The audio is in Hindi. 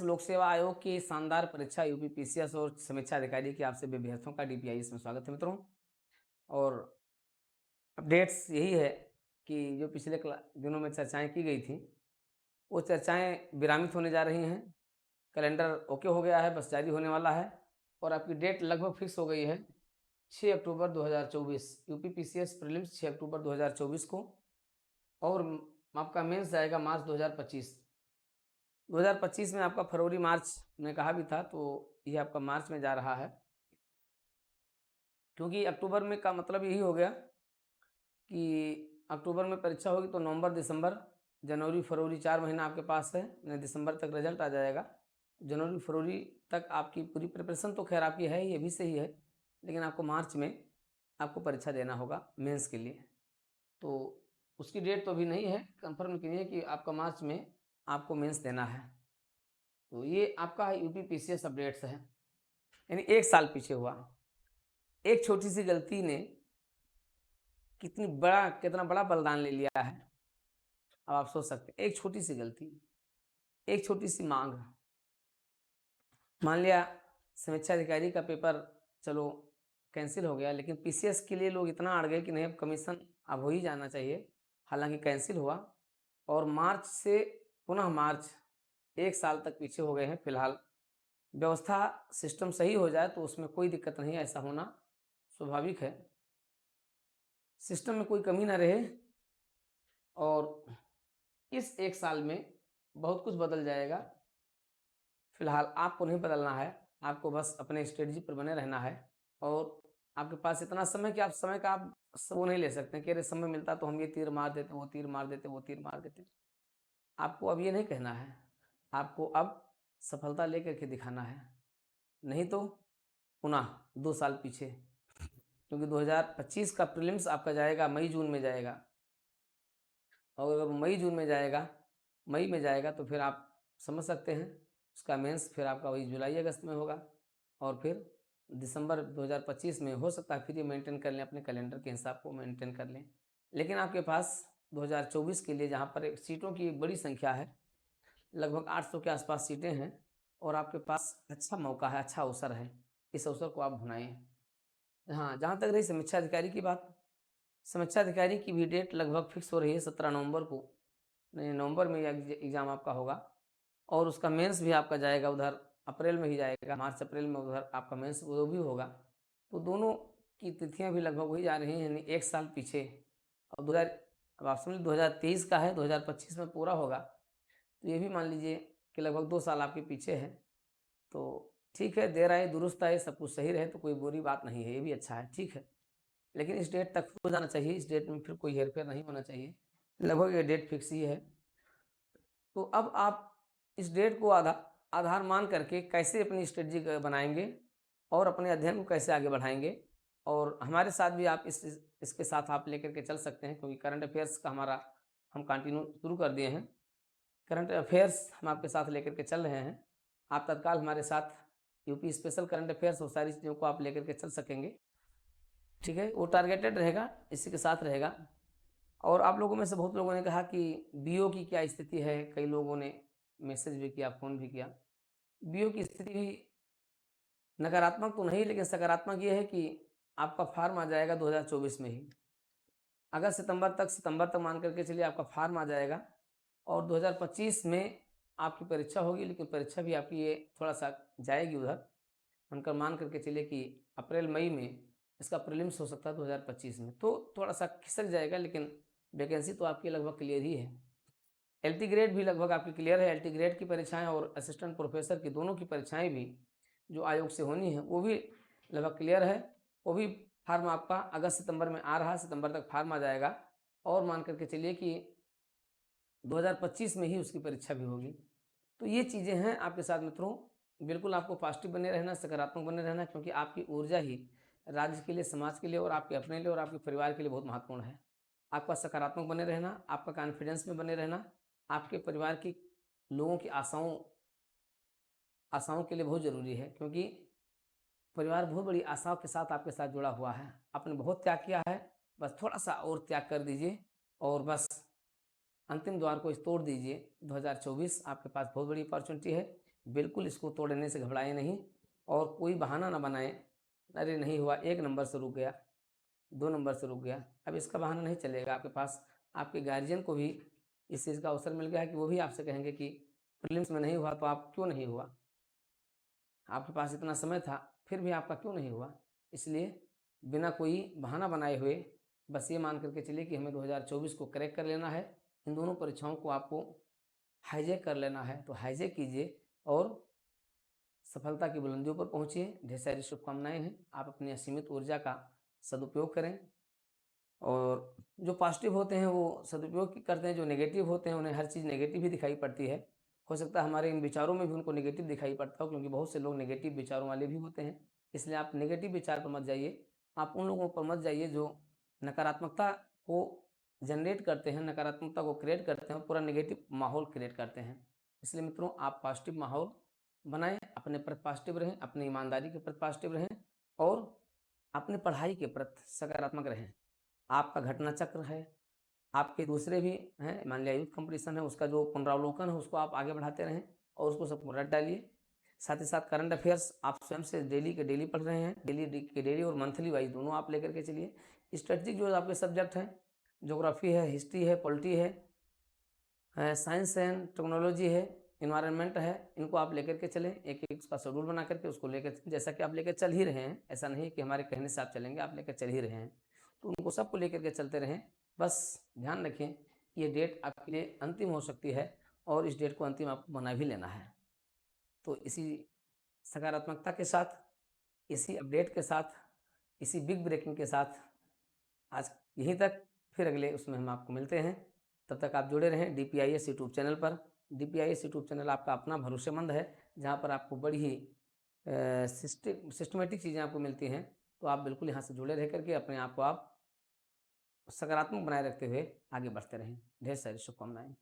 लोक सेवा आयोग की शानदार परीक्षा यूपी पीसीएस और समीक्षा अधिकारी की आपसे अभ्यर्थियों का डीपीआईएस में स्वागत है मित्रों। और अपडेट्स यही है कि जो पिछले दिनों में चर्चाएं की गई थी वो चर्चाएं विरामित होने जा रही हैं। कैलेंडर ओके हो गया है, बस जारी होने वाला है और आपकी डेट लगभग फिक्स हो गई है 6 अक्टूबर 2024 यूपी पीसीएस प्रीलिम्स 6 अक्टूबर 2024 को। और आपका मेंस जाएगा मार्च 2025 में। आपका फरवरी मार्च में कहा भी था, तो ये आपका मार्च में जा रहा है, क्योंकि अक्टूबर में का मतलब यही हो गया कि अक्टूबर में परीक्षा होगी तो नवंबर दिसंबर जनवरी फरवरी 4 महीना आपके पास है, यानी दिसंबर तक रिजल्ट आ जाएगा। जनवरी फरवरी तक आपकी पूरी प्रिपरेशन तो खैर आपकी है, ये भी सही है, लेकिन आपको मार्च में आपको परीक्षा देना होगा मेंस के लिए। तो उसकी डेट तो अभी नहीं है, कंफर्म कीजिए कि आपका मार्च में आपको मेंस देना है। तो ये आपका यूपी पीसीएस अपडेट्स है, यानी एक साल पीछे हुआ। एक छोटी सी गलती ने कितना बड़ा बलिदान ले लिया है, अब आप सोच सकते हैं। एक छोटी सी गलती, एक छोटी सी मांग, मान लिया समीक्षा अधिकारी का पेपर चलो कैंसिल हो गया, लेकिन पीसीएस के लिए लोग इतना अड़ गए कि नहीं अब कमीशन अब हो ही जाना चाहिए। हालांकि कैंसिल हुआ और मार्च से पुनः मार्च एक साल तक पीछे हो गए हैं। फिलहाल व्यवस्था सिस्टम सही हो जाए तो उसमें कोई दिक्कत नहीं, ऐसा होना स्वाभाविक है। सिस्टम में कोई कमी ना रहे और इस एक साल में बहुत कुछ बदल जाएगा। फिलहाल आपको नहीं बदलना है, आपको बस अपने स्ट्रेटजी पर बने रहना है। और आपके पास इतना समय कि आप समय का आप वो नहीं ले सकते कि अरे समय मिलता तो हम ये तीर मार देते, वो तीर मार देते, वो तीर मार देते। आपको अब ये नहीं कहना है, आपको अब सफलता लेकर के दिखाना है, नहीं तो पुनः 2 साल पीछे। क्योंकि 2025 का प्रीलिम्स आपका जाएगा मई जून में जाएगा, और अगर मई में जाएगा तो फिर आप समझ सकते हैं उसका मेंस फिर आपका वही जुलाई अगस्त में होगा, और फिर दिसंबर 2025 में हो सकता है फिर ये मेंटेन कर लें, अपने कैलेंडर के हिसाब को मेंटेन कर लें। लेकिन आपके पास 2024 के लिए जहाँ पर सीटों की बड़ी संख्या है, लगभग 800 के आसपास सीटें हैं, और आपके पास अच्छा मौका है, अच्छा अवसर है, इस अवसर को आप भुनाएं। हाँ, जहाँ तक रही समीक्षा अधिकारी की बात, समीक्षा अधिकारी की भी डेट लगभग फिक्स हो रही है 17 नवंबर को। नवंबर में एग्ज़ाम आपका होगा और उसका मेंस भी आपका जाएगा उधर अप्रैल में ही जाएगा, मार्च अप्रैल में उधर आपका मेंस वो भी होगा। तो दोनों की तिथियां भी लगभग वही जा रही हैं, यानी एक साल पीछे। और 2000 अब आप समझ 2023 का है, 2025 में पूरा होगा, तो ये भी मान लीजिए कि लगभग 2 साल आपके पीछे है। तो ठीक है, देर आए दुरुस्त आए, सब कुछ सही रहे तो कोई बुरी बात नहीं है, ये भी अच्छा है, ठीक है। लेकिन इस डेट तक हो जाना चाहिए, इस डेट में फिर कोई हेरफेर नहीं होना चाहिए, लगभग ये डेट फिक्स ही है। तो अब आप इस डेट को आधार मान करके कैसे अपनी स्ट्रेटजी बनाएंगे और अपने अध्ययन को कैसे आगे बढ़ाएंगे, और हमारे साथ भी आप इसके साथ आप लेकर के चल सकते हैं, क्योंकि करंट अफेयर्स का हमारा हम कंटिन्यू शुरू कर दिए हैं। करंट अफेयर्स हम आपके साथ लेकर के चल रहे हैं। आप तत्काल हमारे साथ यूपी स्पेशल करंट अफेयर्स और सारी चीज़ों को आप लेकर के चल सकेंगे, ठीक है। वो टारगेटेड रहेगा, इसी के साथ रहेगा। और आप लोगों में से बहुत लोगों ने कहा कि बीओ की क्या स्थिति है, कई लोगों ने मैसेज भी किया, फ़ोन भी किया। बीओ की स्थिति भी नकारात्मक तो नहीं, लेकिन सकारात्मक ये है कि आपका फार्म आ जाएगा 2024 में ही। अगस्त सितंबर तक मान करके चलिए आपका फार्म आ जाएगा, और 2025 में आपकी परीक्षा होगी, लेकिन परीक्षा भी आपकी ये थोड़ा-सा जाएगी उधर। मानकर मान करके चलिए कि अप्रैल मई में इसका प्रीलिम्स हो सकता है 2025 में, तो थोड़ा-सा खिसक जाएगा, लेकिन वैकेंसी तो आपकी लगभग क्लियर ही है। एलटी ग्रेड भी लगभग आपकी क्लियर है। एलटी ग्रेड की परीक्षाएं और असिस्टेंट प्रोफेसर की दोनों की परीक्षाएं भी जो आयोग से होनी है वो भी लगभग क्लियर है। वो भी फार्म आपका अगस्त सितंबर में आ रहा है, सितंबर तक फार्म आ जाएगा, और मान करके चलिए कि 2025 में ही उसकी परीक्षा भी होगी। तो ये चीज़ें हैं आपके साथ मित्रों। बिल्कुल आपको पॉजिटिव बने रहना, सकारात्मक बने रहना, क्योंकि आपकी ऊर्जा ही राज्य के लिए, समाज के लिए और आपके अपने लिए और आपके परिवार के लिए बहुत महत्वपूर्ण है। आपका सकारात्मक बने रहना, आपका कॉन्फिडेंस में बने रहना, आपके परिवार की लोगों की आशाओं के लिए बहुत ज़रूरी है, क्योंकि परिवार बहुत बड़ी आशाओं के साथ आपके साथ जुड़ा हुआ है। आपने बहुत त्याग किया है, बस थोड़ा-सा और त्याग कर दीजिए और बस अंतिम द्वार को तोड़ दीजिए। 2024 आपके पास बहुत बड़ी अपॉर्चुनिटी है। बिल्कुल इसको तोड़ने से घबराएं नहीं और कोई बहाना ना बनाएं, अरे नहीं हुआ, 1 नंबर से रुक गया, 2 नंबर से रुक गया। अब इसका बहाना नहीं चलेगा, आपके पास आपके गार्जियन को भी इस चीज़ का अवसर मिल गया है कि वो भी आपसे कहेंगे कि प्रीलिम्स में नहीं हुआ तो आप क्यों नहीं हुआ, आपके पास इतना समय था फिर भी आपका क्यों नहीं हुआ। इसलिए बिना कोई बहाना बनाए हुए बस ये मान करके चलिए कि हमें 2024 को क्रैक कर लेना है, इन दोनों परीक्षाओं को आपको हाईजैक कर लेना है, तो हाईजैक कीजिए और सफलता की बुलंदियों पर पहुँचिए। ढेर सारी शुभकामनाएँ हैं, आप अपनी असीमित ऊर्जा का सदुपयोग करें और जो पॉजिटिव होते हैं वो सदुपयोग करते हैं, जो नेगेटिव होते हैं उन्हें हर चीज़ नेगेटिव ही दिखाई पड़ती है। हो सकता है हमारे इन विचारों में भी उनको नेगेटिव दिखाई पड़ता हो, क्योंकि बहुत से लोग नेगेटिव विचारों वाले भी होते हैं। इसलिए आप नेगेटिव विचार पर मत जाइए, आप उन लोगों पर मत जाइए जो नकारात्मकता को जनरेट करते हैं, नकारात्मकता को क्रिएट करते हैं और पूरा नेगेटिव माहौल क्रिएट करते हैं। इसलिए मित्रों, आप पॉजिटिव माहौल बनाएँ, अपने प्रति पॉजिटिव रहें, अपनी ईमानदारी के प्रति पॉजिटिव रहें और अपनी पढ़ाई के प्रति सकारात्मक रहें। आपका घटना चक्र है, आपके दूसरे भी हैं, मान लिया यूथ कॉम्पिटिशन है, उसका जो पुनरावलोकन है उसको आप आगे बढ़ाते रहें और उसको सबको रट डालिए। साथ ही साथ करंट अफेयर्स आप स्वयं से डेली के डेली पढ़ रहे हैं, डेली और मंथली वाइज दोनों आप लेकर के चलिए। स्ट्रेटजिक जो आपके सब्जेक्ट हैं, ज्योग्राफी है, हिस्ट्री है, पॉलिटी है, साइंस एंड टेक्नोलॉजी है, इन्वायरमेंट है, इनको आप लेकर के चलें। एक-एक उसका शेड्यूल बना करके उसको लेकर, जैसा कि आप लेकर चल ही रहे हैं, ऐसा नहीं है कि हमारे कहने से आप चलेंगे, आप लेकर चल ही रहे हैं। तो उनको सबको लेकर के चलते रहें। बस ध्यान रखें कि ये डेट आपके लिए अंतिम हो सकती है और इस डेट को अंतिम आपको बना भी लेना है। तो इसी सकारात्मकता के साथ, इसी अपडेट के साथ, इसी बिग ब्रेकिंग के साथ आज यहीं तक, फिर अगले उसमें हम आपको मिलते हैं। तब तक आप जुड़े रहें DPIS यूट्यूब चैनल पर। DPIS यूट्यूब चैनल आपका अपना भरोसेमंद है, जहाँ पर आपको बड़ी ही सिस्टमेटिक चीज़ें आपको मिलती हैं। तो आप बिल्कुल यहाँ से जुड़े रह करके अपने आप को आप सकारात्मक बनाए रखते हुए आगे बढ़ते रहें। ढेर सारी शुभकामनाएँ।